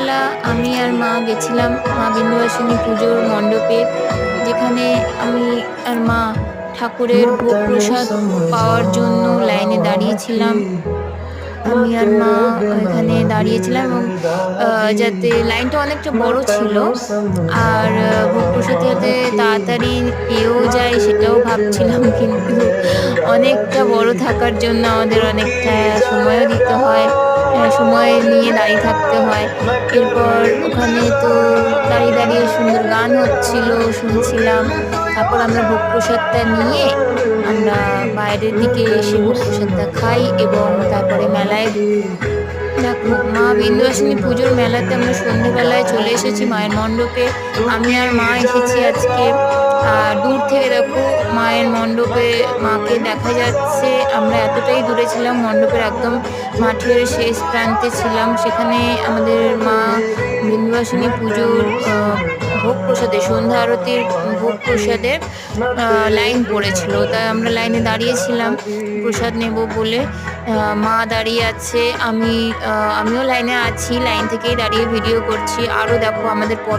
সন্ধ্যাবেলা আমি আর মা গেছিলাম মা বিন্ধ্যবাসিনী পুজোর মণ্ডপে, যেখানে আমি আর মা ঠাকুরের ভোগ প্রসাদ পাওয়ার জন্য লাইনে দাঁড়িয়েছিলাম। আমি আর মা এখানে দাঁড়িয়েছিলাম এবং যাতে লাইনটা অনেকটা বড় ছিল আর ভোগ প্রসাদ যাতে তাড়াতাড়ি পেয়েও যায় সেটাও ভাবছিলাম। কিন্তু অনেকটা বড় থাকার জন্য আমাদের অনেকটা সময়ও দিতে হয়। সময় নিয়ে দাঁড়িয়ে থাকতে হয়। এরপর ওখানে তো দাঁড়িয়ে, দাঁড়িয়ে সুন্দর গান হচ্ছিল, শুনছিলাম। তারপর আমরা ভোগ প্রসাদটা নিয়ে আমরা বাইরের দিকে এসে ভোগ প্রসাদটা খাই এবং তারপরে মেলায় দেখো মা বিন্ধ্যবাসিনী পুজোর মেলাতে আমরা সন্ধেবেলায় চলে এসেছি মায়ের মণ্ডপে। আমি আর মা এসেছি আজকে। আর দূর থেকে দেখো মায়ের মণ্ডপে মাকে দেখা যাচ্ছে। আমরা এতটাই দূরে ছিলাম, মণ্ডপের একদম মাঠের শেষ প্রান্তে ছিলাম। সেখানে আমাদের মা বিন্ধ্যবাসিনী পুজোর ভোগ প্রসাদের সন্ধ্যা আরতির ভোগ প্রসাদের লাইন পড়েছিল, তাই আমরা লাইনে দাঁড়িয়েছিলাম প্রসাদ নেব বলে। মা দাঁড়িয়ে আছে, আমিও লাইনে আছি, লাইন থেকেই দাঁড়িয়ে ভিডিও করছি। আরও দেখো আমাদের